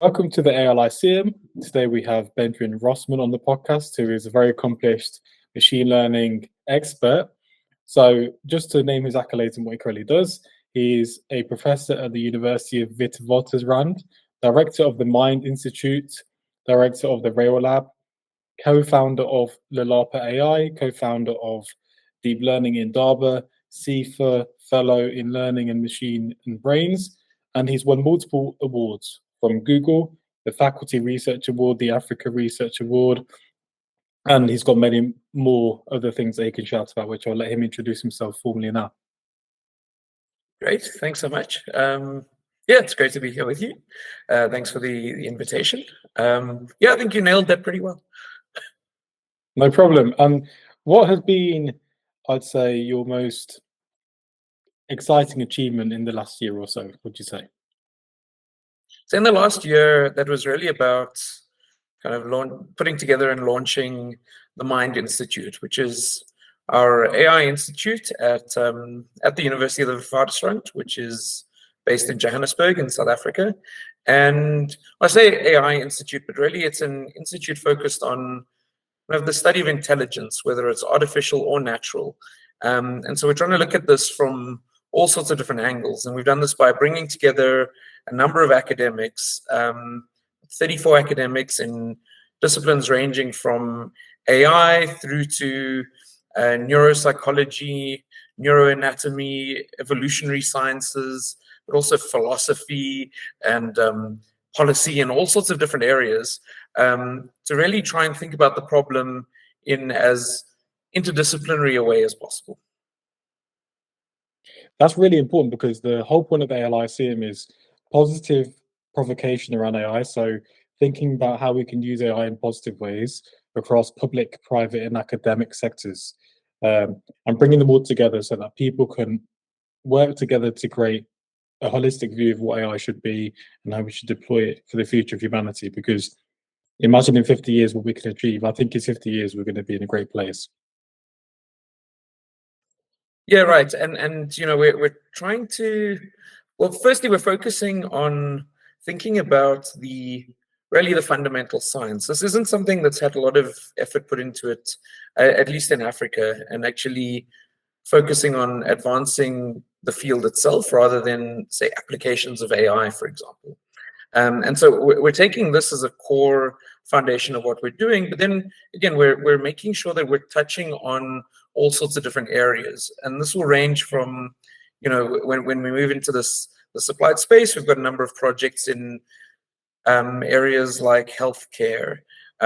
Welcome to the AI Lyceum. Today we have Benjamin Rosman on the podcast, who is a very accomplished machine learning expert. So just to name his accolades and what he currently does, he's a professor at the University of Witwatersrand, director of the Mind Institute, director of the Rail Lab, co-founder of Lalapa AI, co-founder of Deep Learning in Daba, CIFA Fellow in Learning and Machine and Brains, and he's won multiple awards from Google, the Faculty Research Award, the Africa Research Award, and he's got many more other things that he can shout about, which I'll let him introduce himself formally now. Great, thanks so much. Yeah, it's great to be here with you. Thanks for the invitation. Yeah, I think you nailed that pretty well. No problem. What has been, I'd say, your most exciting achievement in the last year or so, would you say? So in the last year, that was really about kind of putting together and launching the Mind Institute, which is our AI institute at the University of Witwatersrand, which is based in Johannesburg in South Africa. And I say AI institute, but really it's an institute focused on the study of intelligence, whether it's artificial or natural. And so we're trying to look at this from all sorts of different angles. And we've done this by bringing together a number of academics, 34 academics in disciplines ranging from AI through to neuropsychology, neuroanatomy, evolutionary sciences, but also philosophy and policy and all sorts of different areas, to really try and think about the problem in as interdisciplinary a way as possible. That's really important because the whole point of the AI Lyceum is positive provocation around AI. So thinking about how we can use AI in positive ways across public, private, and academic sectors, and bringing them all together so that people can work together to create a holistic view of what AI should be and how we should deploy it for the future of humanity. Because imagine in 50 years what we can achieve. I think in 50 years we're going to be in a great place. Yeah, right. And we're trying to, well, firstly, we're focusing on thinking about the fundamental science. This isn't something that's had a lot of effort put into it, at least in Africa, and actually focusing on advancing the field itself rather than, say, applications of AI, for example. And so we're taking this as a core foundation of what we're doing, but then again, we're making sure that we're touching on all sorts of different areas. And this will range from, when we move into the applied space, we've got a number of projects in areas like healthcare.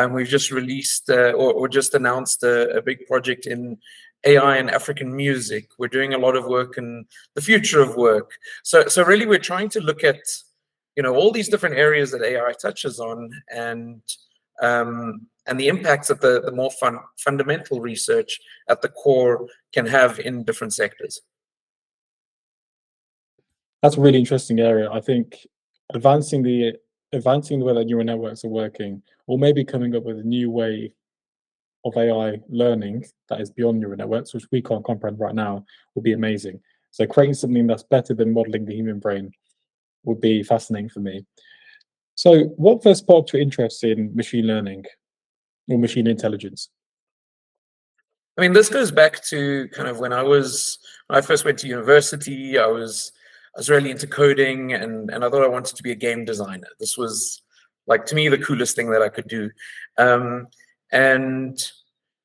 We've just released or just announced a big project in AI and African music. We're doing a lot of work in the future of work. So really, we're trying to look at all these different areas that AI touches on, and the impacts that the more fundamental research at the core can have in different sectors. That's a really interesting area. I think advancing the way that neural networks are working, or maybe coming up with a new way of AI learning that is beyond neural networks, which we can't comprehend right now, would be amazing. So creating something that's better than modeling the human brain would be fascinating for me. So what first sparked your interest in machine learning or machine intelligence? I mean, this goes back to kind of when I first went to university. I was really into coding, and I thought I wanted to be a game designer. This was, like, to me, the coolest thing that I could do. And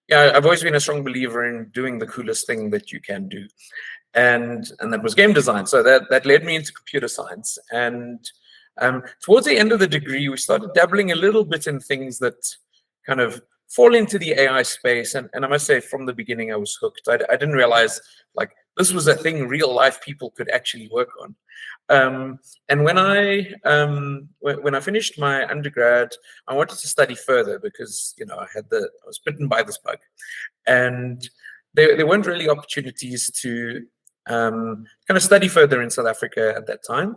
yeah, I've always been a strong believer in doing the coolest thing that you can do, and that was game design. So that led me into computer science. And towards the end of the degree, we started dabbling a little bit in things that kind of fall into the AI space. And I must say, from the beginning, I was hooked. I didn't realize, like, this was a thing real life people could actually work on. And when I finished my undergrad, I wanted to study further because I was bitten by this bug, and there weren't really opportunities to kind of study further in South Africa at that time,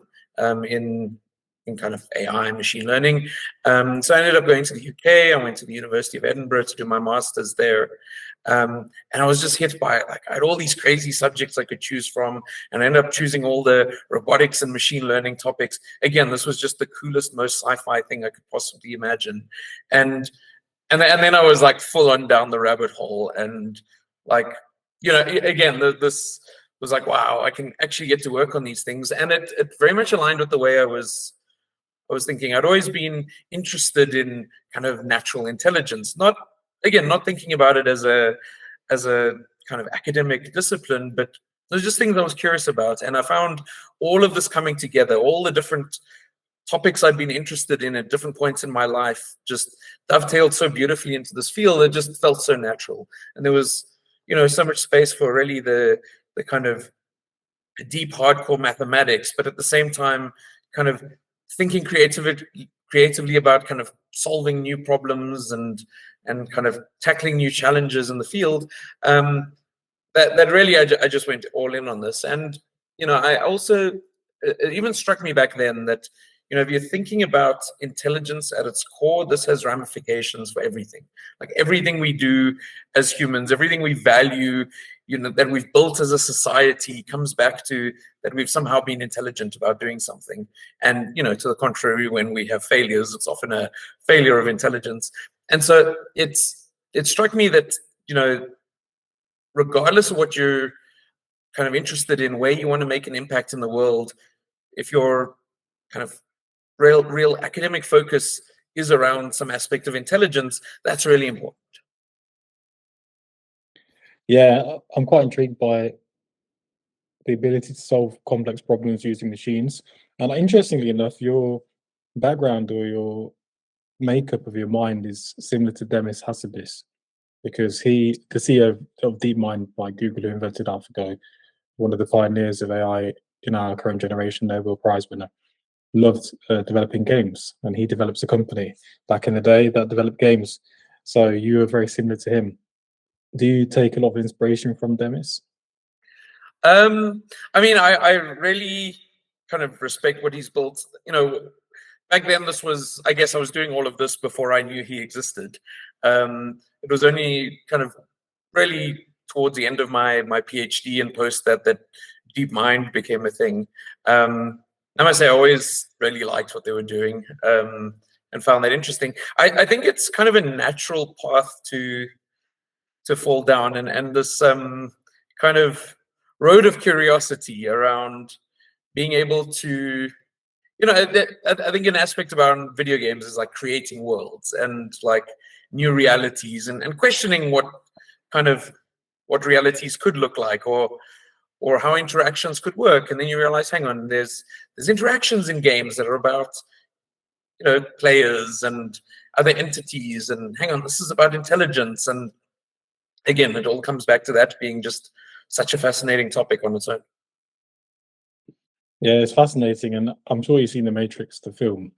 in in kind of AI and machine learning. So I ended up going to the UK. I went to the University of Edinburgh to do my master's there. And I was just hit by it. Like, I had all these crazy subjects I could choose from, and I ended up choosing all the robotics and machine learning topics. Again, this was just the coolest, most sci-fi thing I could possibly imagine. And then I was like full on down the rabbit hole, and like, again, this was like, wow, I can actually get to work on these things. And it very much aligned with the way I was thinking. I'd always been interested in kind of natural intelligence, not thinking about it as a kind of academic discipline, but there's just things I was curious about. And I found all of this coming together, all the different topics I'd been interested in at different points in my life just dovetailed so beautifully into this field. It just felt so natural. And there was, so much space for really the kind of deep, hardcore mathematics, but at the same time, kind of thinking creatively about kind of solving new problems and kind of tackling new challenges in the field. That really, I just went all in on this. And, I also, it even struck me back then that, if you're thinking about intelligence at its core, this has ramifications for everything. Like everything we do as humans, everything we value, that we've built as a society comes back to that we've somehow been intelligent about doing something. And, to the contrary, when we have failures, it's often a failure of intelligence. And so it struck me that, regardless of what you're kind of interested in, where you want to make an impact in the world, if your kind of real academic focus is around some aspect of intelligence, that's really important. Yeah, I'm quite intrigued by the ability to solve complex problems using machines. And interestingly enough, your background or your makeup of your mind is similar to Demis Hassabis, because he, the CEO of DeepMind by Google, who invented AlphaGo, one of the pioneers of AI in our current generation, Nobel Prize winner, loved developing games, and he develops a company back in the day that developed games. So you are very similar to him. Do you take a lot of inspiration from Demis? I mean, I really kind of respect what he's built. Back then, I guess I was doing all of this before I knew he existed. It was only kind of really towards the end of my PhD and post that DeepMind became a thing. I must say, I always really liked what they were doing and found that interesting. I think it's kind of a natural path to fall down, and this kind of road of curiosity around being able to, I think an aspect about video games is like creating worlds and like new realities and questioning what realities could look like, or how interactions could work. And then you realize, hang on, there's interactions in games that are about, players and other entities, and hang on, this is about intelligence. And again, it all comes back to that being just such a fascinating topic on its own. Yeah, it's fascinating, and I'm sure you've seen The Matrix, the film,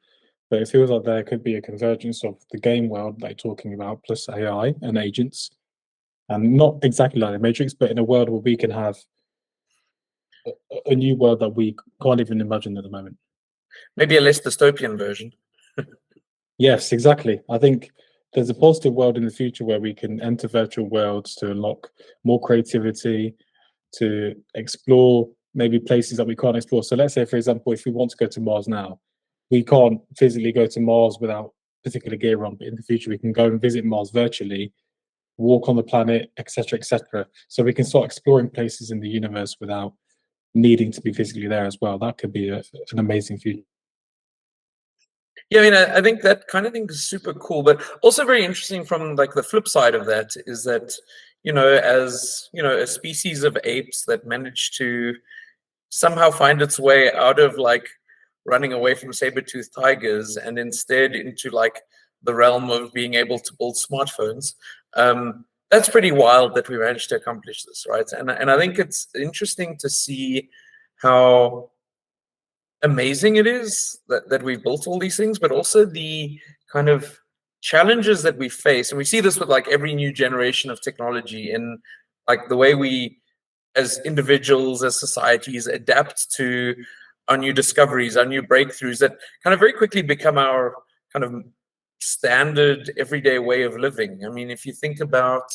but it feels like there could be a convergence of the game world that you're talking about, plus AI and agents, and not exactly like The Matrix, but in a world where we can have a new world that we can't even imagine at the moment. Maybe a less dystopian version. Yes, exactly. I think there's a positive world in the future where we can enter virtual worlds to unlock more creativity, to explore maybe places that we can't explore. So let's say, for example, if we want to go to Mars now, we can't physically go to Mars without particular gear on, but in the future we can go and visit Mars virtually, walk on the planet, etc., etc. So we can start exploring places in the universe without needing to be physically there as well. That could be an amazing future. Yeah, I mean, I think that kind of thing is super cool, but also very interesting from like the flip side of that is that, as a species of apes that managed to somehow find its way out of like running away from saber-toothed tigers and instead into like the realm of being able to build smartphones. That's pretty wild that we managed to accomplish this, right? And I think it's interesting to see how amazing it is that we've built all these things, but also the kind of challenges that we face. And we see this with like every new generation of technology in like the way we as individuals, as societies, adapt to our new discoveries, our new breakthroughs that kind of very quickly become our kind of standard everyday way of living. I mean, if you think about,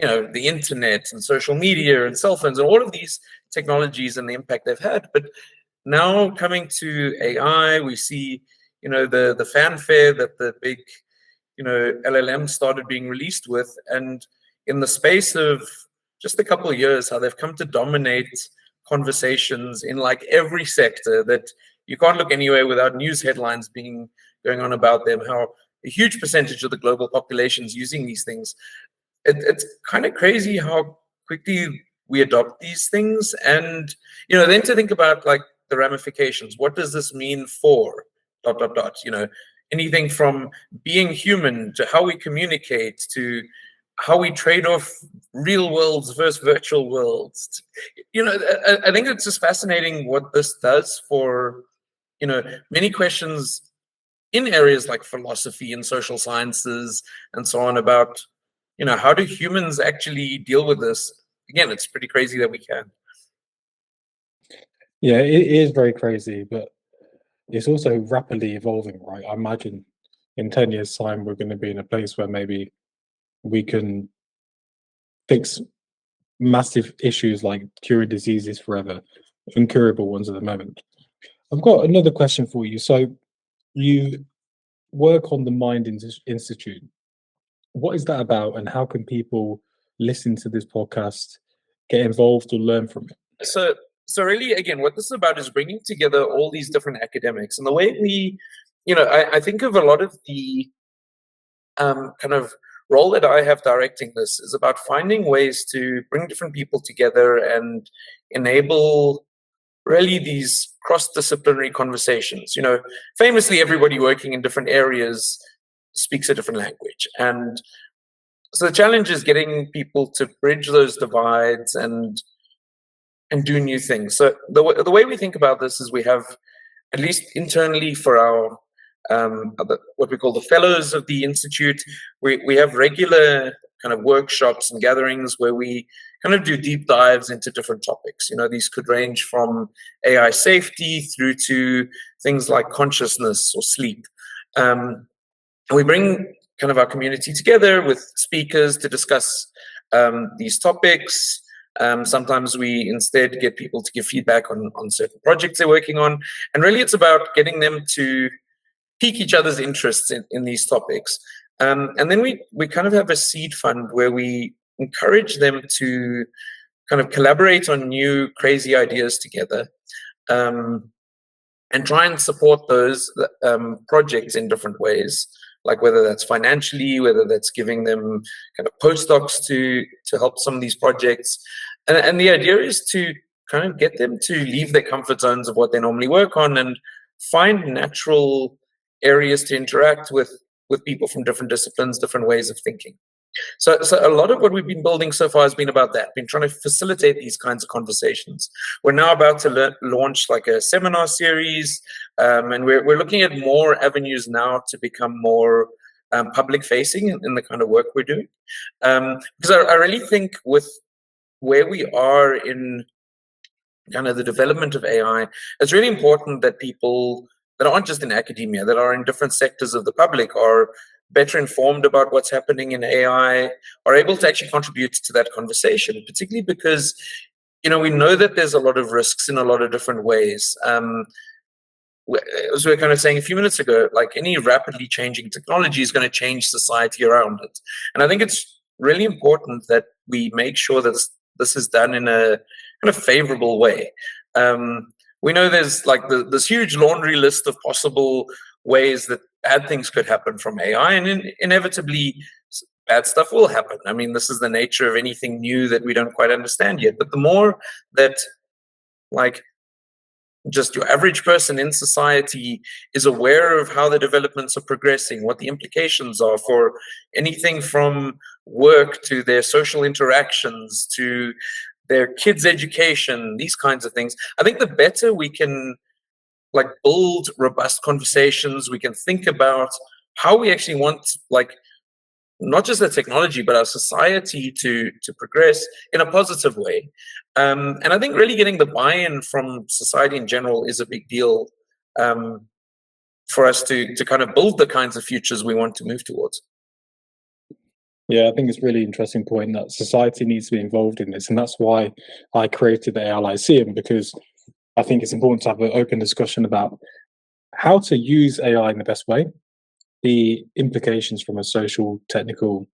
the internet and social media and cell phones and all of these technologies and the impact they've had, but now coming to AI, we see, the fanfare that the big, LLM started being released with, and in the space of just a couple of years, how they've come to dominate conversations in like every sector, that you can't look anywhere without news headlines going on about them, how a huge percentage of the global population is using these things. It's kind of crazy how quickly we adopt these things, and then to think about like the ramifications. What does this mean for dot dot dot? Anything from being human to how we communicate to how we trade off real worlds versus virtual worlds. I think it's just fascinating what this does for many questions in areas like philosophy and social sciences and so on, about how do humans actually deal with this. Again, it's pretty crazy that we can. Yeah, it is very crazy, but it's also rapidly evolving, right? I imagine in 10 years' time, we're going to be in a place where maybe we can fix massive issues like curing diseases forever, incurable ones at the moment. I've got another question for you. So you work on the Institute. What is that about, and how can people listen to this podcast, get involved, or learn from it? So really, again, what this is about is bringing together all these different academics, and the way we, I think of a lot of the kind of role that I have directing this is about finding ways to bring different people together and enable really these cross-disciplinary conversations. Famously, everybody working in different areas speaks a different language, and so the challenge is getting people to bridge those divides and do new things. So the way we think about this is we have, at least internally for our what we call the fellows of the Institute, we have regular kind of workshops and gatherings where we kind of do deep dives into different topics. These could range from AI safety through to things like consciousness or sleep. We bring kind of our community together with speakers to discuss these topics. Sometimes we instead get people to give feedback on certain projects they're working on. And really it's about getting them to pique each other's interests in these topics. And then we kind of have a seed fund where we encourage them to kind of collaborate on new crazy ideas together, and try and support those projects in different ways, like whether that's financially, whether that's giving them kind of postdocs to help some of these projects. And the idea is to kind of get them to leave their comfort zones of what they normally work on and find natural areas to interact with people from different disciplines, different ways of thinking. So a lot of what we've been building so far has been about that, been trying to facilitate these kinds of conversations. We're now about to launch like a seminar series, and we're looking at more avenues now to become more public facing in the kind of work we're doing. Because I really think with where we are in kind of the development of AI, it's really important that people that aren't just in academia, that are in different sectors of the public, are better informed about what's happening in AI, are able to actually contribute to that conversation, particularly because, we know that there's a lot of risks in a lot of different ways. As we were kind of saying a few minutes ago, like any rapidly changing technology is going to change society around it. And I think it's really important that we make sure that this is done in a kind of favorable way. We know there's like this huge laundry list of possible ways that bad things could happen from AI, and inevitably bad stuff will happen. I mean, this is the nature of anything new that we don't quite understand yet. But the more that like just your average person in society is aware of how the developments are progressing, what the implications are for anything from work to their social interactions to their kids' education, these kinds of things, I think the better we can like build robust conversations, we can think about how we actually want like not just the technology, but our society to progress in a positive way. And I think really getting the buy-in from society in general is a big deal for us to kind of build the kinds of futures we want to move towards. Yeah, I think it's a really interesting point that society needs to be involved in this. And that's why I created the AI Lyceum, because I think it's important to have an open discussion about how to use AI in the best way, the implications from a social, technical,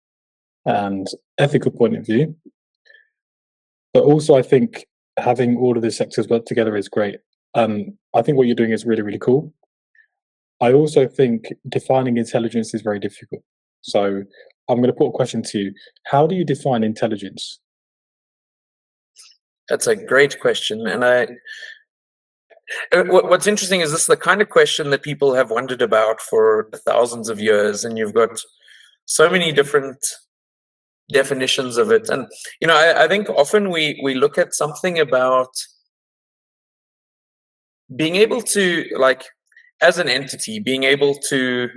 and ethical point of view. But also, I think having all of the sectors work together is great. I think what you're doing is really, really cool. I also think defining intelligence is very difficult. So I'm going to put a question to you. How do you define intelligence? That's a great question. And what's interesting is this is the kind of question that people have wondered about for thousands of years, and you've got so many different definitions of it. And I think often we look at something about being able to, like, as an entity, being able to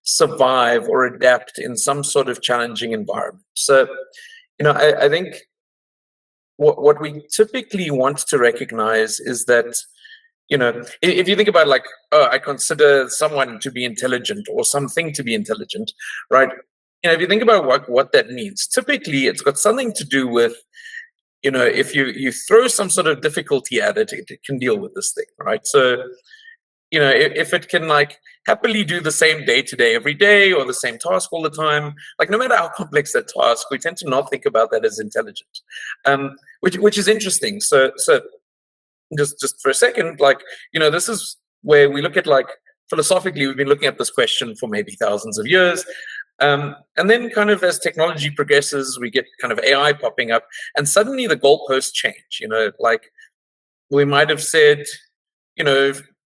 survive or adapt in some sort of challenging environment. So I think what we typically want to recognize is that if you think about, like, oh, I consider someone to be intelligent or something to be intelligent, right? If you think about what that means, typically it's got something to do with, if you throw some sort of difficulty at it, it can deal with this thing, right? So, if it can, like, happily do the same day to day every day, or the same task all the time, like, no matter how complex that task, we tend to not think about that as intelligent, which is interesting. So just for a second, like, this is where we look at, like, philosophically, we've been looking at this question for maybe thousands of years. And then kind of as technology progresses, we get kind of AI popping up, and suddenly the goalposts change. Like, we might have said,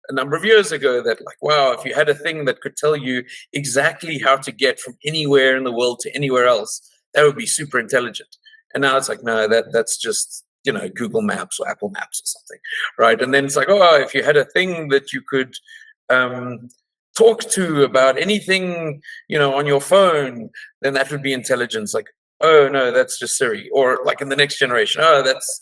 a number of years ago that, like, wow, if you had a thing that could tell you exactly how to get from anywhere in the world to anywhere else, that would be super intelligent. And now it's like, no, that's just Google Maps or Apple Maps or something, right? And then it's like, oh, if you had a thing that you could talk to about anything, on your phone, then that would be intelligence. Like, oh no, that's just Siri. Or, like, in the next generation, oh, that's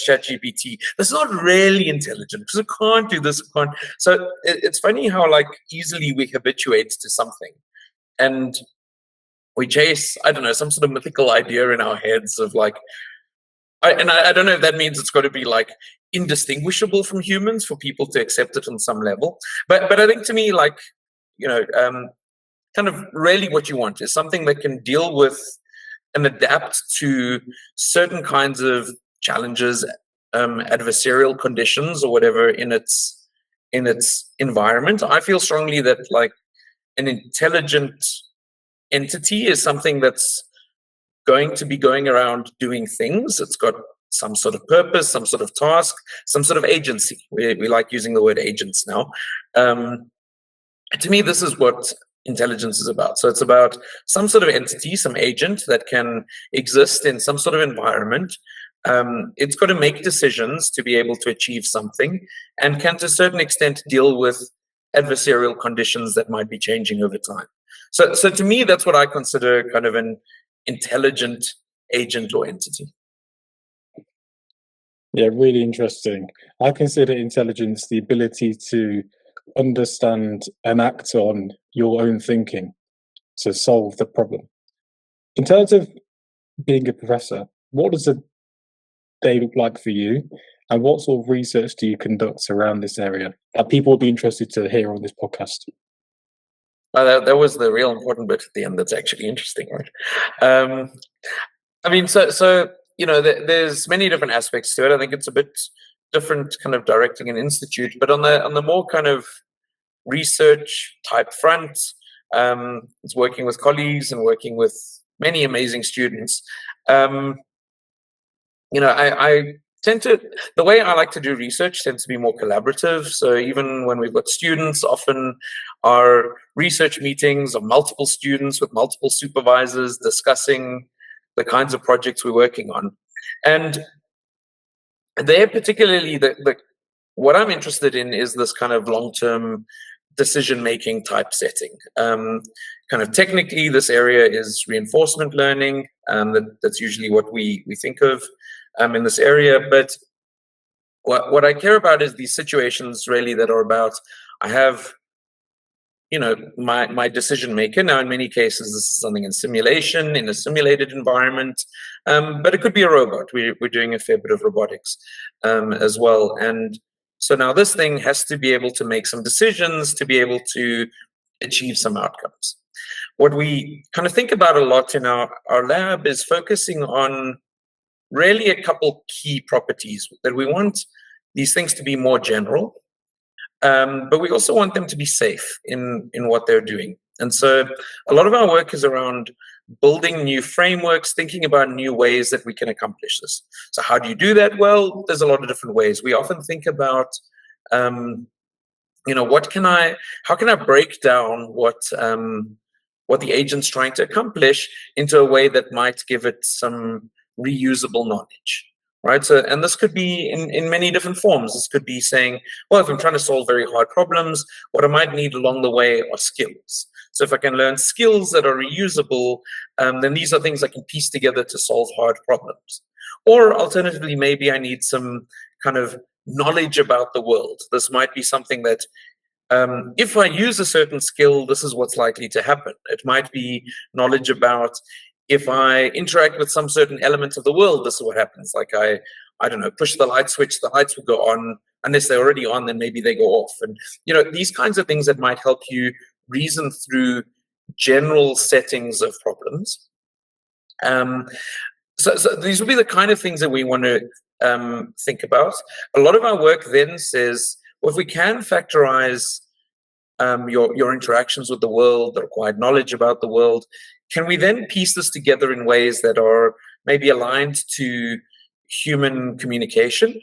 ChatGPT. That's not really intelligent because it can't do this. It can't. So it's funny how, like, easily we habituate to something, and we chase, I don't know, some sort of mythical idea in our heads of, like, I don't know if that means it's got to be, like, indistinguishable from humans for people to accept it on some level. But I think, to me, like, kind of really what you want is something that can deal with and adapt to certain kinds of challenges, adversarial conditions, or whatever in its environment. I feel strongly that, like, an intelligent entity is something that's going to be going around doing things. It's got some sort of purpose, some sort of task, some sort of agency. We like using the word agents now. To me, this is what intelligence is about. So it's about some sort of entity, some agent that can exist in some sort of environment. It's got to make decisions to be able to achieve something, and can, to a certain extent, deal with adversarial conditions that might be changing over time. So to me, that's what I consider kind of an intelligent agent or entity. Yeah, really interesting. I consider intelligence the ability to understand and act on your own thinking to solve the problem. In terms of being a professor, what does a day look like for you? And what sort of research do you conduct around this area that people will be interested to hear on this podcast? That was the real important bit at the end. That's actually interesting, right? I mean, so there's many different aspects to it. I think it's a bit different, kind of directing an institute, but on the more kind of research type front, it's working with colleagues and working with many amazing students. I tend to, the way I like to do research tends to be more collaborative. So even when we've got students, often our research meetings are multiple students with multiple supervisors discussing the kinds of projects we're working on. And there, particularly, what I'm interested in is this kind of long-term decision-making type setting. Kind of technically, this area is reinforcement learning. That's usually what we think of in this area. But what I care about is these situations really that are about, I have, my decision maker. Now, in many cases, this is something in simulation, in a simulated environment, but it could be a robot. We're doing a fair bit of robotics as well. And so now this thing has to be able to make some decisions to be able to achieve some outcomes. What we kind of think about a lot in our lab is focusing on really a couple key properties that we want these things to be more general, but we also want them to be safe in what they're doing. And so a lot of our work is around building new frameworks, thinking about new ways that we can accomplish this. So how do you do that? Well, there's a lot of different ways. We often think about, how can I break down what the agent's trying to accomplish into a way that might give it some reusable knowledge, right? So, and this could be in many different forms. This could be saying, well, if I'm trying to solve very hard problems, what I might need along the way are skills. So if I can learn skills that are reusable, then these are things I can piece together to solve hard problems. Or alternatively, maybe I need some kind of knowledge about the world. This might be something that if I use a certain skill, this is what's likely to happen. It might be knowledge about if I interact with some certain element of the world, this is what happens. Like I don't know, push the light switch, the lights will go on. Unless they're already on, then maybe they go off. And, these kinds of things that might help you reason through general settings of problems. So these will be the kind of things that we want to think about. A lot of our work then says, well, if we can factorize your interactions with the world, the required knowledge about the world, can we then piece this together in ways that are maybe aligned to human communication,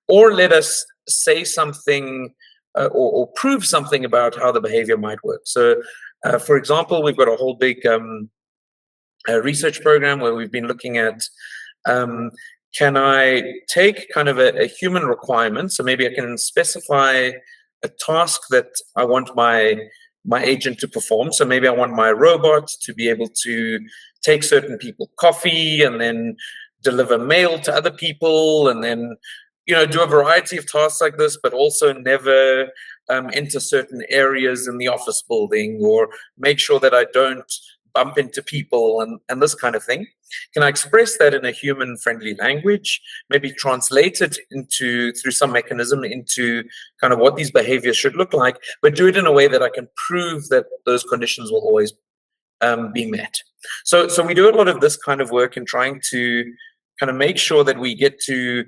or let us say something or prove something about how the behavior might work? So, for example, we've got a whole big research program where we've been looking at, can I take kind of a human requirement? So maybe I can specify a task that I want my agent to perform. So maybe I want my robot to be able to take certain people coffee and then deliver mail to other people, and then do a variety of tasks like this, but also never enter certain areas in the office building, or make sure that I don't bump into people and this kind of thing. Can I express that in a human-friendly language, maybe translate it through some mechanism into kind of what these behaviors should look like, but do it in a way that I can prove that those conditions will always be met. So we do a lot of this kind of work in trying to kind of make sure that we get to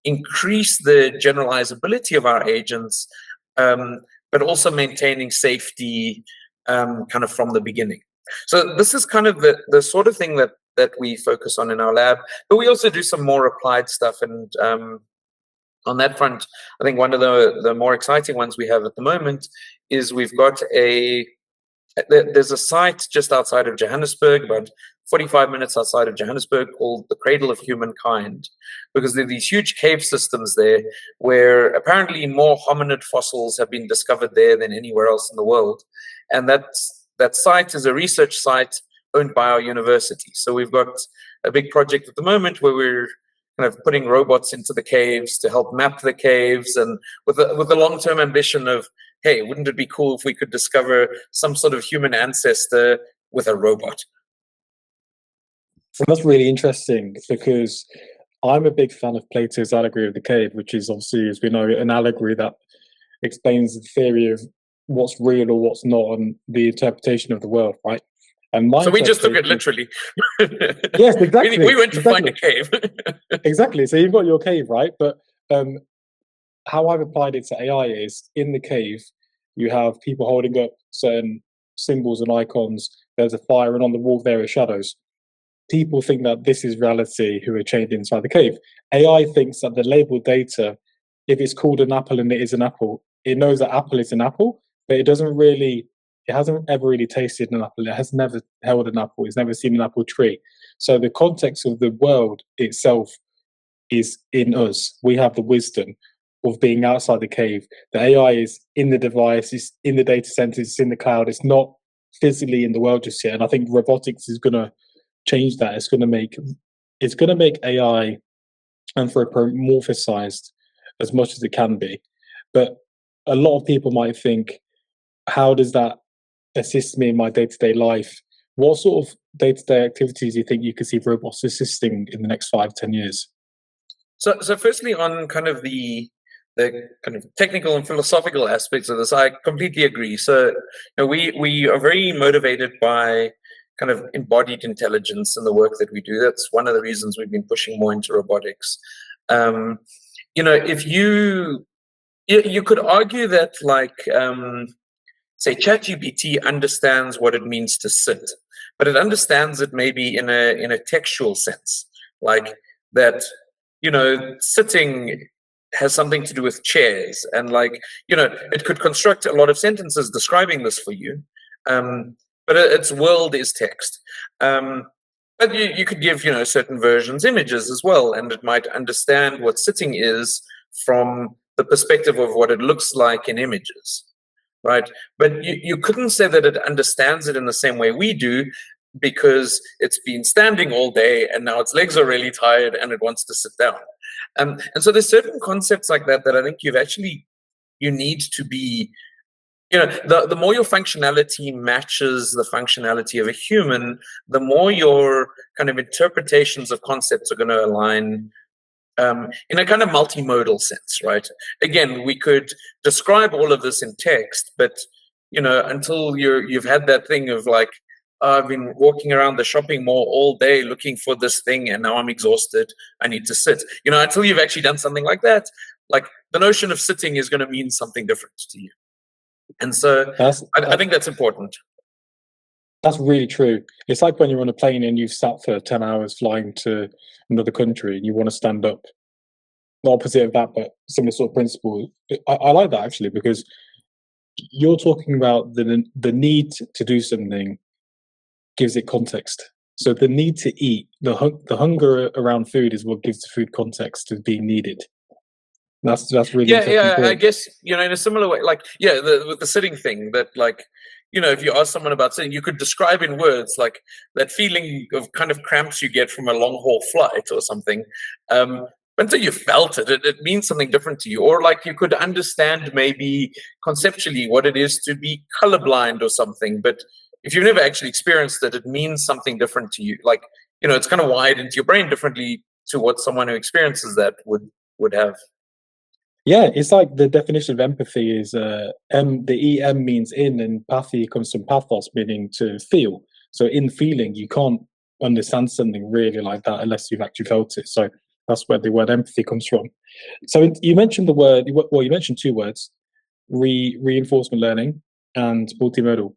increase the generalizability of our agents, but also maintaining safety kind of from the beginning. So this is kind of the sort of thing that we focus on in our lab, but we also do some more applied stuff. And on that front, I think one of the more exciting ones we have at the moment is we've got there's a site just outside of Johannesburg, about 45 minutes outside of Johannesburg, called the Cradle of Humankind, because there are these huge cave systems there where apparently more hominid fossils have been discovered there than anywhere else in the world. And that site is a research site owned by our university. So we've got a big project at the moment where we're kind of putting robots into the caves to help map the caves, and with the long-term ambition of, hey, wouldn't it be cool if we could discover some sort of human ancestor with a robot? So that's really interesting, because I'm a big fan of Plato's allegory of the cave, which is obviously, as we know, an allegory that explains the theory of what's real or what's not, and the interpretation of the world, right? And so we just took it literally. Yes, exactly. We went to find a cave. Exactly. So you've got your cave, right? But how I've applied it to AI is, in the cave, you have people holding up certain symbols and icons. There's a fire, and on the wall there are shadows. People think that this is reality who are chained inside the cave. AI thinks that the labeled data, if it's called an apple and it is an apple, it knows that apple is an apple, but it hasn't ever really tasted an apple. It has never held an apple. It's never seen an apple tree. So the context of the world itself is in us. We have the wisdom. of being outside the cave. The AI is in the device, it's in the data centers, it's in the cloud. It's not physically in the world just yet. And I think robotics is going to change that. It's going to make AI anthropomorphized as much as it can be. But a lot of people might think, how does that assist me in my day-to-day life? What sort of day-to-day activities do you think you could see robots assisting in the next 5-10 years? So firstly, on kind of the kind of technical and philosophical aspects of this, I completely agree. So we are very motivated by kind of embodied intelligence in the work that we do. That's one of the reasons we've been pushing more into robotics. If you could argue that, like, say ChatGPT understands what it means to sit, but it understands it maybe in a textual sense, like that. Sitting has something to do with chairs, and it could construct a lot of sentences describing this for you, but its world is text. But you could give certain versions images as well, and it might understand what sitting is from the perspective of what it looks like in images, right? But you couldn't say that it understands it in the same way we do, because it's been standing all day and now its legs are really tired and it wants to sit down. And so there's certain concepts like that I think you need to be, the more your functionality matches the functionality of a human, the more your kind of interpretations of concepts are going to align in a kind of multimodal sense, right? Again, we could describe all of this in text, but until you've had that thing of like, I've been walking around the shopping mall all day looking for this thing, and now I'm exhausted, I need to sit. Until you've actually done something like that, like the notion of sitting is going to mean something different to you. And so I think that's important. That's really true. It's like when you're on a plane and you've sat for 10 hours flying to another country and you want to stand up. The opposite of that, but similar sort of principle. I like that actually, because you're talking about the need to do something gives it context. So the need to eat, the hunger around food is what gives the food context to being needed. That's really interesting. Yeah. I guess in a similar way, like with the sitting thing, that like if you ask someone about sitting, you could describe in words like that feeling of kind of cramps you get from a long haul flight or something. Until you felt it, it means something different to you. Or like you could understand maybe conceptually what it is to be colorblind or something, but if you've never actually experienced it, it means something different to you. Like, it's kind of wired into your brain differently to what someone who experiences that would have. Yeah, it's like the definition of empathy is the EM means in, and pathy comes from pathos, meaning to feel. So in feeling, you can't understand something really like that unless you've actually felt it. So that's where the word empathy comes from. So you mentioned you mentioned two words, reinforcement learning and multimodal.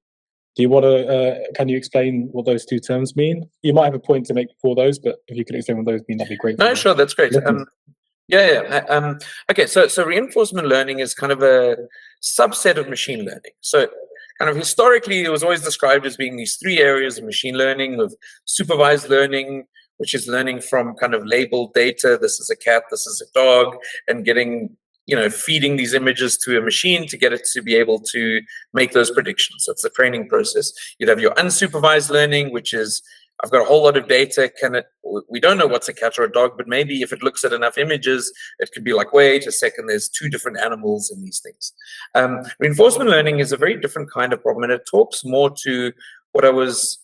Do you want to, can you explain what those two terms mean? You might have a point to make before those, but if you could explain what those mean, that'd be great. No, sure, that's great. Okay, so reinforcement learning is kind of a subset of machine learning. So kind of historically, it was always described as being these three areas of machine learning: of supervised learning, which is learning from kind of labeled data. This is a cat, this is a dog, and getting, feeding these images to a machine to get it to be able to make those predictions. That's the training process. You'd have your unsupervised learning, which is, I've got a whole lot of data. We don't know what's a cat or a dog, but maybe if it looks at enough images, it could be like, wait a second, there's two different animals in these things. Reinforcement learning is a very different kind of problem, and it talks more to what I was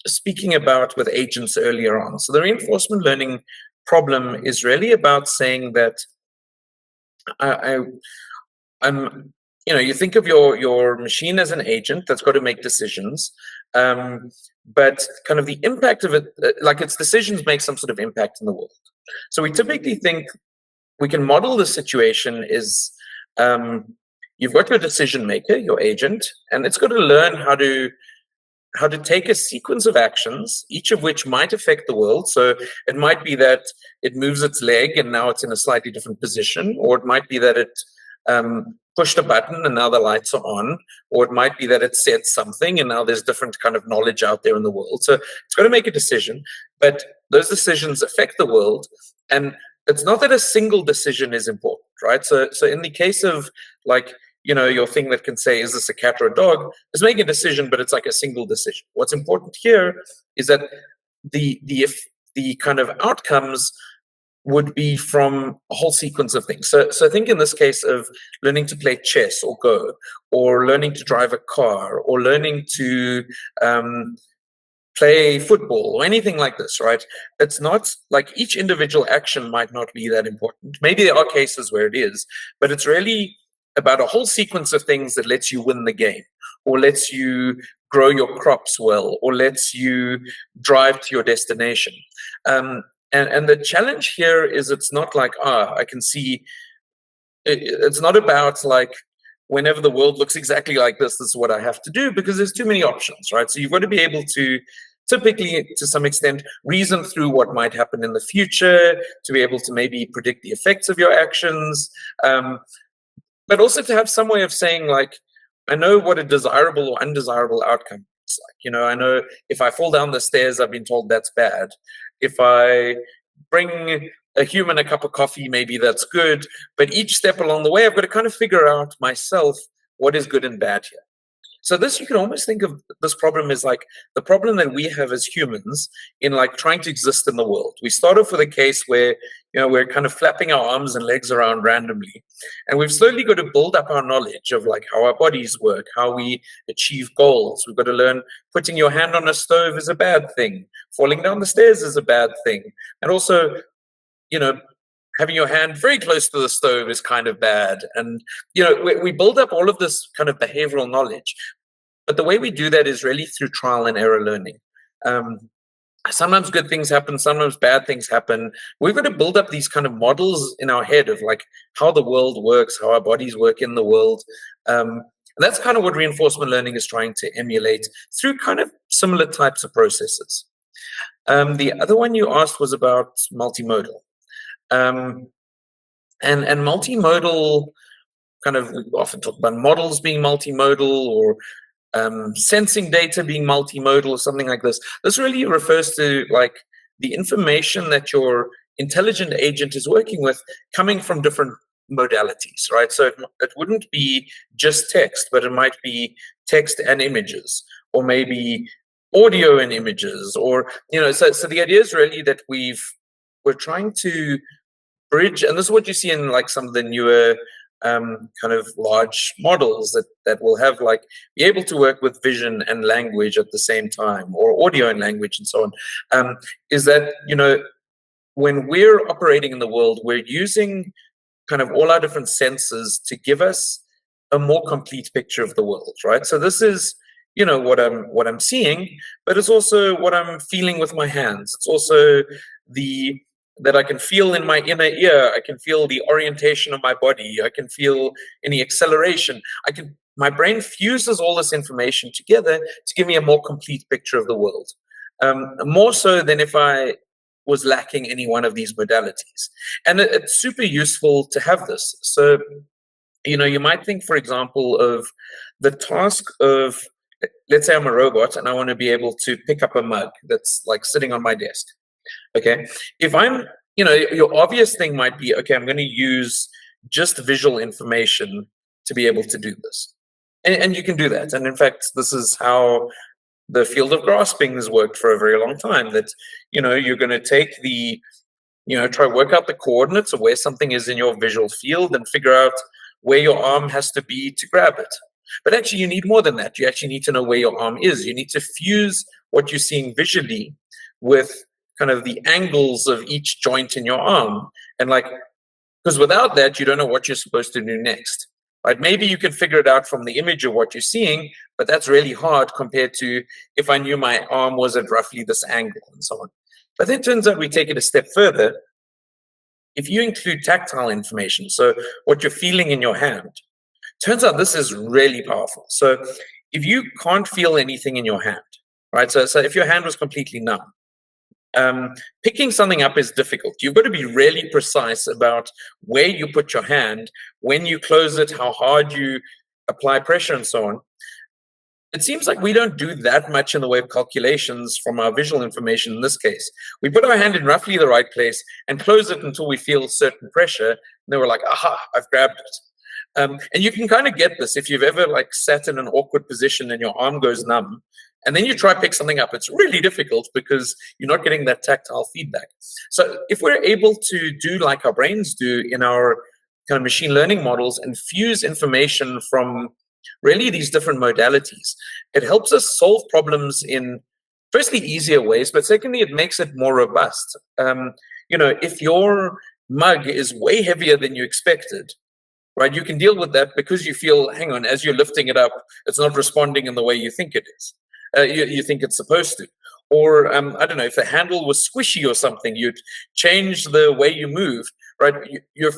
speaking about with agents earlier on. So the reinforcement learning problem is really about saying that you think of your machine as an agent that's got to make decisions, but kind of the impact of it, like its decisions make some sort of impact in the world. So we typically think we can model the situation is you've got your decision maker, your agent, and it's got to learn how to take a sequence of actions, each of which might affect the world. So it might be that it moves its leg and now it's in a slightly different position, or it might be that it pushed a button and now the lights are on, or it might be that it said something and now there's different kind of knowledge out there in the world. So it's got to make a decision, but those decisions affect the world. And it's not that a single decision is important, right? So in the case of like, your thing that can say, is this a cat or a dog? It's making a decision, but it's like a single decision. What's important here is that the kind of outcomes would be from a whole sequence of things. So I think in this case of learning to play chess or Go, or learning to drive a car, or learning to play football or anything like this, right? It's not like each individual action might not be that important. Maybe there are cases where it is, but it's really about a whole sequence of things that lets you win the game, or lets you grow your crops well, or lets you drive to your destination. And the challenge here is it's not like, I can see, it's not about like, whenever the world looks exactly like this is what I have to do, because there's too many options, right? So you've got to be able to typically, to some extent, reason through what might happen in the future, to be able to maybe predict the effects of your actions, but also to have some way of saying, like, I know what a desirable or undesirable outcome is like. I know if I fall down the stairs, I've been told that's bad. If I bring a human a cup of coffee, maybe that's good. But each step along the way, I've got to kind of figure out myself what is good and bad here. So this, you can almost think of this problem as like the problem that we have as humans in like trying to exist in the world. We start off with a case where, we're kind of flapping our arms and legs around randomly. And we've slowly got to build up our knowledge of like how our bodies work, how we achieve goals. We've got to learn putting your hand on a stove is a bad thing. Falling down the stairs is a bad thing. And also, having your hand very close to the stove is kind of bad. And, we build up all of this kind of behavioral knowledge. But the way we do that is really through trial and error learning. Sometimes good things happen, sometimes bad things happen. We've got to build up these kind of models in our head of like how the world works, how our bodies work in the world. And that's kind of what reinforcement learning is trying to emulate through kind of similar types of processes. The other one you asked was about multimodal. And multimodal, kind of, we often talk about models being multimodal, or sensing data being multimodal, or something like this. This really refers to like the information that your intelligent agent is working with coming from different modalities, right? So it wouldn't be just text, but it might be text and images, or maybe audio and images, or so the idea is really that we're trying to bridge, and this is what you see in like some of the newer kind of large models that will have like be able to work with vision and language at the same time, or audio and language and so on, is that when we're operating in the world, we're using kind of all our different senses to give us a more complete picture of the world, right? So this is what I'm seeing, but it's also what I'm feeling with my hands. It's also that I can feel in my inner ear. I can feel the orientation of my body. I can feel any acceleration. My brain fuses all this information together to give me a more complete picture of the world. More so than if I was lacking any one of these modalities. And it's super useful to have this. So, you might think, for example, of the task of, let's say I'm a robot and I want to be able to pick up a mug that's like sitting on my desk. Okay, if I'm, your obvious thing might be, okay, I'm going to use just visual information to be able to do this. And you can do that. And in fact, this is how the field of grasping has worked for a very long time, that, you're going to take try work out the coordinates of where something is in your visual field and figure out where your arm has to be to grab it. But actually, you need more than that. You actually need to know where your arm is. You need to fuse what you're seeing visually with kind of the angles of each joint in your arm. And like, because without that, you don't know what you're supposed to do next, right? Maybe you can figure it out from the image of what you're seeing, but that's really hard compared to if I knew my arm was at roughly this angle and so on. But then it turns out we take it a step further. If you include tactile information, so what you're feeling in your hand, turns out this is really powerful. So if you can't feel anything in your hand, right? So if your hand was completely numb, picking something up is difficult. You've got to be really precise about where you put your hand, when you close it, how hard you apply pressure, and so on. it seems like we don't do that much in the way of calculations from our visual information in this case. We put our hand in roughly the right place and close it until we feel certain pressure. And then we're like, aha, I've grabbed it. And you can kind of get this if you've ever like sat in an awkward position and your arm goes numb, and then you try pick something up. It's really difficult because you're not getting that tactile feedback. So if we're able to do like our brains do in our kind of machine learning models and fuse information from really these different modalities, it helps us solve problems in firstly easier ways, but secondly, it makes it more robust. If your mug is way heavier than you expected, right, you can deal with that because you feel, hang on, as you're lifting it up, it's not responding in the way you think it is. You think it's supposed to. Or, I don't know, if the handle was squishy or something, you'd change the way you move, right? You're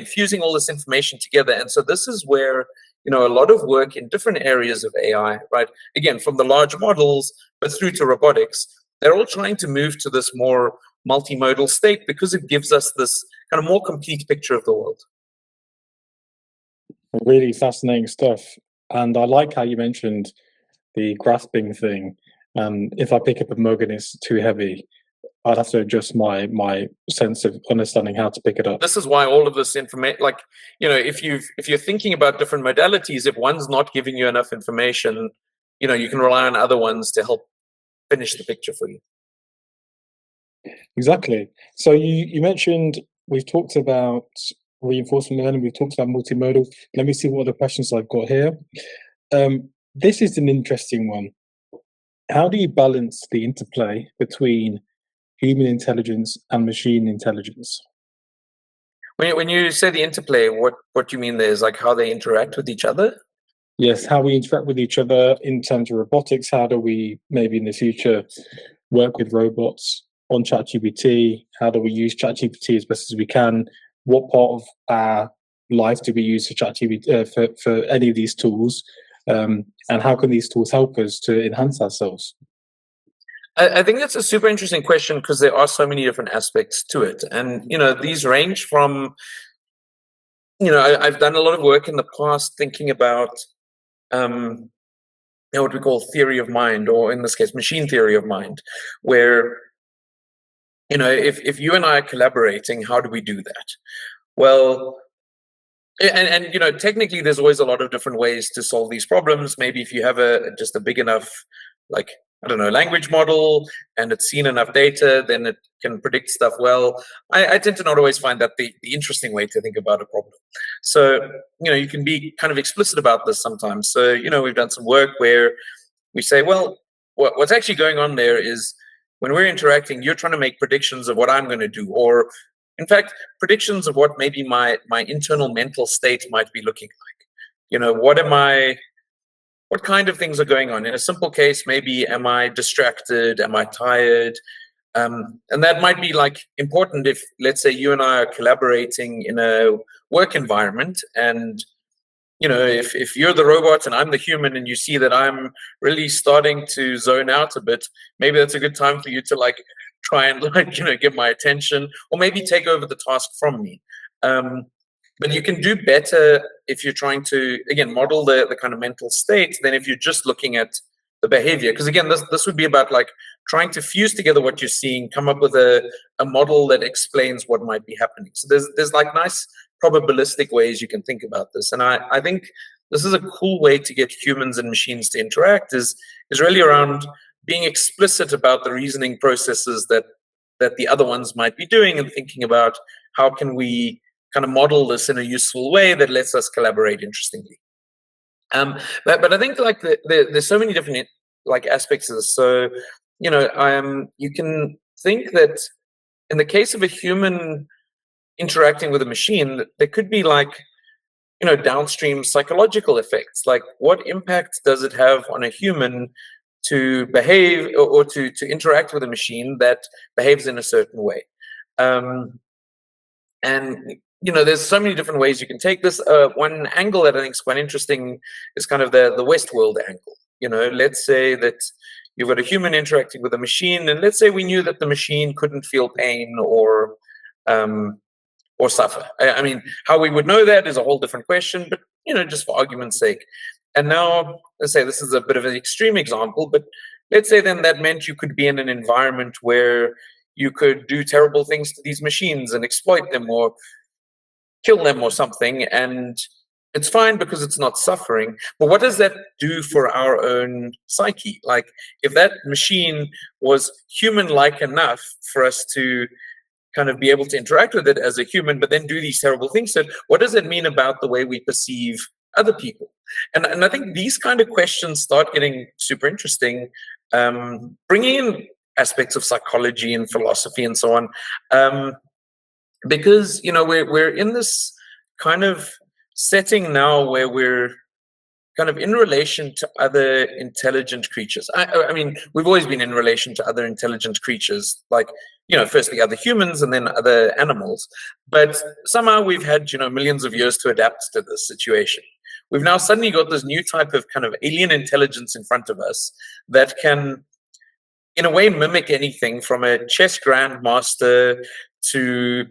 fusing all this information together. And so this is where, a lot of work in different areas of AI, right? Again, from the large models, but through to robotics, they're all trying to move to this more multimodal state because it gives us this kind of more complete picture of the world. Really fascinating stuff. And I like how you mentioned the grasping thing. If I pick up a mug and it's too heavy, I'd have to adjust my sense of understanding how to pick it up. This is why all of this information, like, if you're thinking about different modalities, if one's not giving you enough information, you can rely on other ones to help finish the picture for you. Exactly. So you mentioned, we've talked about reinforcement learning, we've talked about multimodal. Let me see what other questions I've got here. This is an interesting one. How do you balance the interplay between human intelligence and machine intelligence? When you say the interplay, what do you mean there? Is like how they interact with each other? Yes, how we interact with each other in terms of robotics. How do we maybe in the future work with robots on ChatGPT? How do we use ChatGPT as best as we can? What part of our life do we use for ChatGPT, for any of these tools? And how can these tools help us to enhance ourselves? I think that's a super interesting question because there are so many different aspects to it. And, these range from, I've done a lot of work in the past thinking about what we call theory of mind, or in this case, machine theory of mind, where, if you and I are collaborating, how do we do that? Well, and technically there's always a lot of different ways to solve these problems. Maybe if you have just a big enough, like, I don't know, language model, and it's seen enough data, then it can predict stuff well. I tend to not always find that the interesting way to think about a problem. So, you can be kind of explicit about this sometimes. So, we've done some work where we say, well, what's actually going on there is when we're interacting, you're trying to make predictions of what I'm going to do, or in fact, predictions of what maybe my internal mental state might be looking like. What kind of things are going on? In a simple case, maybe am I distracted? Am I tired? And that might be like important if, let's say, you and I are collaborating in a work environment, and if you're the robot and I'm the human, and you see that I'm really starting to zone out a bit, maybe that's a good time for you to like try and get my attention, or maybe take over the task from me. But you can do better if you're trying to, again, model the kind of mental state than if you're just looking at the behavior. Because again, this would be about like trying to fuse together what you're seeing, come up with a model that explains what might be happening. So there's like nice probabilistic ways you can think about this. And I think this is a cool way to get humans and machines to interact, is really around being explicit about the reasoning processes that the other ones might be doing, and thinking about how can we kind of model this in a useful way that lets us collaborate interestingly. But I think like there's so many different like aspects of this. So, you can think that in the case of a human interacting with a machine, there could be like, downstream psychological effects. Like, what impact does it have on a human to behave or to interact with a machine that behaves in a certain way? And there's so many different ways you can take this. One angle that I think is quite interesting is kind of the Westworld angle. Let's say that you've got a human interacting with a machine, and let's say we knew that the machine couldn't feel pain or suffer. I mean, how we would know that is a whole different question, but just for argument's sake. And now, let's say this is a bit of an extreme example, but let's say then that meant you could be in an environment where you could do terrible things to these machines and exploit them or kill them or something, and it's fine because it's not suffering. But what does that do for our own psyche? Like, if that machine was human-like enough for us to kind of be able to interact with it as a human, but then do these terrible things, so what does it mean about the way we perceive other people? And I think these kind of questions start getting super interesting, bringing in aspects of psychology and philosophy and so on. Because we're in this kind of setting now where we're kind of in relation to other intelligent creatures. I mean, we've always been in relation to other intelligent creatures, like, firstly other humans and then other animals. But somehow we've had, millions of years to adapt to this situation. We've now suddenly got this new type of kind of alien intelligence in front of us that can, in a way, mimic anything from a chess grandmaster to,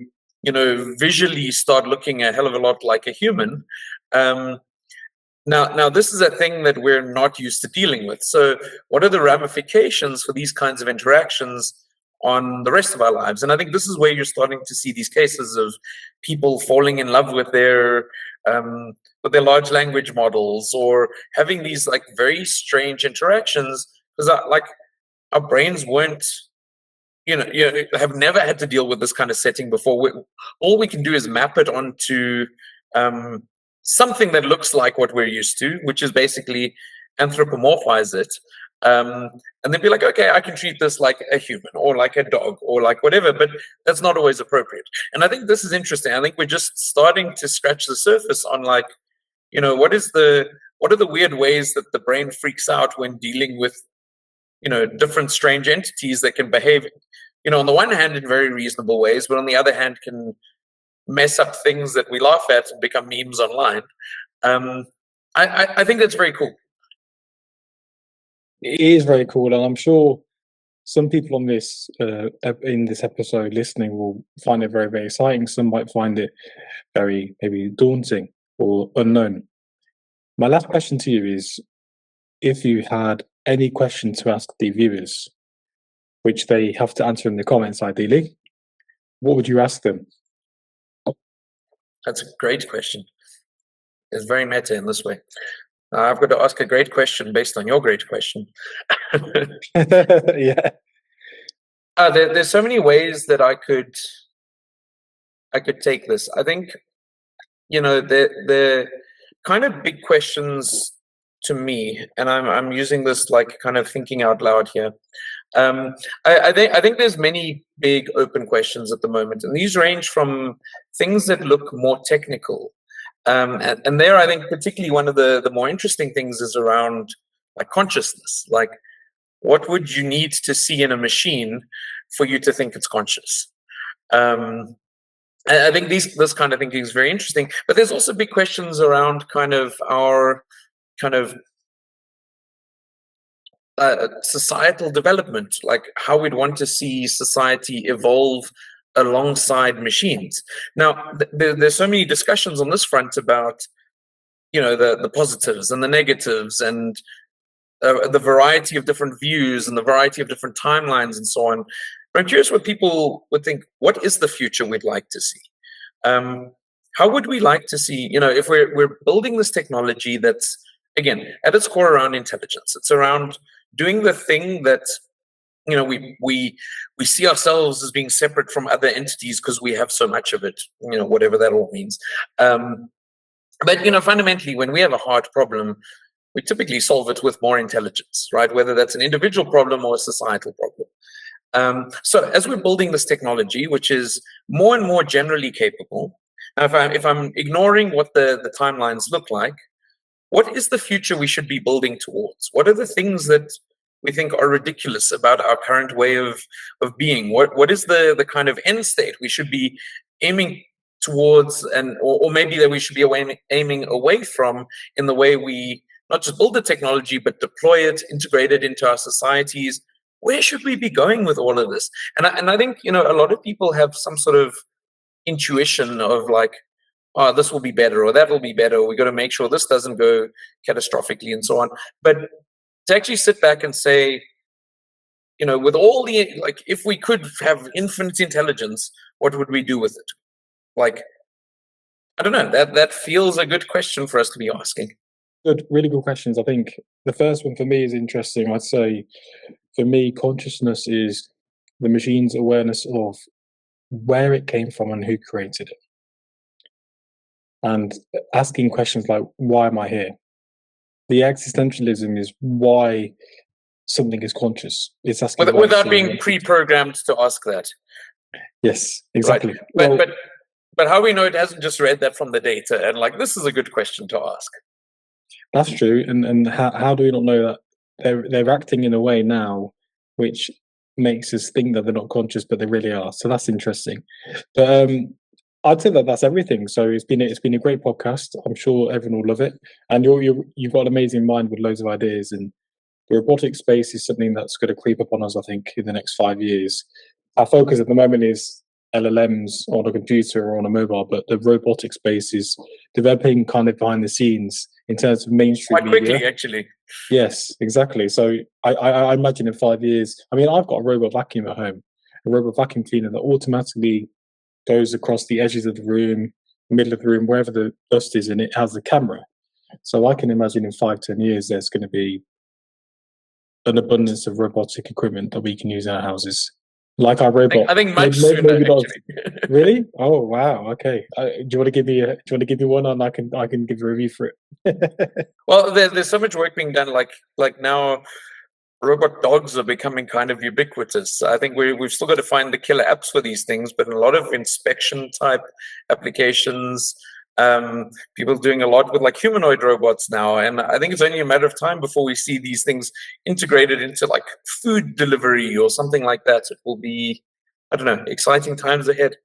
visually start looking a hell of a lot like a human. Now, this is a thing that we're not used to dealing with. So what are the ramifications for these kinds of interactions on the rest of our lives? And I think this is where you're starting to see these cases of people falling in love with their large language models, or having these like very strange interactions, because our brains weren't, have never had to deal with this kind of setting before. All we can do is map it onto something that looks like what we're used to, which is basically anthropomorphize it, and then be like, okay, I can treat this like a human or like a dog or like whatever, but that's not always appropriate. And I think this is interesting. I think we're just starting to scratch the surface on, like, what are the weird ways that the brain freaks out when dealing with different strange entities that can behave, on the one hand in very reasonable ways, but on the other hand can mess up things that we laugh at and become memes online. I think that's very cool. It is very cool, and I'm sure some people on this in this episode listening will find it very, very exciting. Some might find it very maybe daunting or unknown. My last question to you is, if you had any question to ask the viewers, which they have to answer in the comments ideally, what would you ask them? That's a great question. It's very meta in this way. I've got to ask a great question based on your great question. Yeah. There's so many ways that I could take this. I think, the kind of big questions to me, and I'm using this like kind of thinking out loud here. I think there's many big open questions at the moment, and these range from things that look more technical. And there, I think particularly one of the more interesting things is around like consciousness. Like, what would you need to see in a machine for you to think it's conscious? I think this kind of thinking is very interesting. But there's also big questions around kind of our kind of societal development, like how we'd want to see society evolve alongside machines. Now, there's so many discussions on this front about, the positives and the negatives, and the variety of different views and the variety of different timelines and so on. But I'm curious what people would think. What is the future we'd like to see? How would we like to see, if we're building this technology that's, again, at its core around intelligence. It's around doing the thing that, we see ourselves as being separate from other entities because we have so much of it, whatever that all means. But fundamentally, when we have a hard problem, we typically solve it with more intelligence, right? Whether that's an individual problem or a societal problem. So as we're building this technology, which is more and more generally capable, now if I'm ignoring what the timelines look like, what is the future we should be building towards? What are the things that we think are ridiculous about our current way of being? What is the kind of end state we should be aiming towards, or maybe that we should be aiming away from in the way we not just build the technology, but deploy it, integrate it into our societies? Where should we be going with all of this? And I think, a lot of people have some sort of intuition of like, oh, this will be better or that will be better, or we got to make sure this doesn't go catastrophically and so on. But to actually sit back and say, with all the, like, if we could have infinite intelligence, what would we do with it? Like, I don't know, that feels a good question for us to be asking. Good, really good questions. I think the first one for me is interesting. I'd say for me, consciousness is the machine's awareness of where it came from and who created it. And asking questions like, why am I here? The existentialism is why something is conscious. It's asking without being pre-programmed to ask that. Yes, exactly. Right. But how we know it hasn't just read that from the data and like, this is a good question to ask. That's true. And how do we not know that they're acting in a way now which makes us think that they're not conscious, but they really are? So that's interesting. But I'd say that's everything. So it's been a great podcast. I'm sure everyone will love it. And you've got an amazing mind with loads of ideas. And the robotic space is something that's going to creep up on us, I think, in the next 5 years. Our focus at the moment is LLMs on a computer or on a mobile, but the robotic space is developing kind of behind the scenes in terms of mainstream quite media. Quickly, actually. Yes, exactly. So I imagine in 5 years, I mean, I've got a robot vacuum at home, a robot vacuum cleaner that automatically goes across the edges of the room, middle of the room, wherever the dust is, and it has a camera. So I can imagine in 5-10 years, there's going to be an abundance of robotic equipment that we can use in our houses. Like our robot. I think much sooner, maybe not. Actually. Really? Oh wow. Okay. Do you want to give me one, and I can give a review for it? Well, there's so much work being done. Like now, robot dogs are becoming kind of ubiquitous. I think we've still got to find the killer apps for these things, but in a lot of inspection type applications, people doing a lot with like humanoid robots now, and I think it's only a matter of time before we see these things integrated into like food delivery or something like that. It will be, I don't know, exciting times ahead.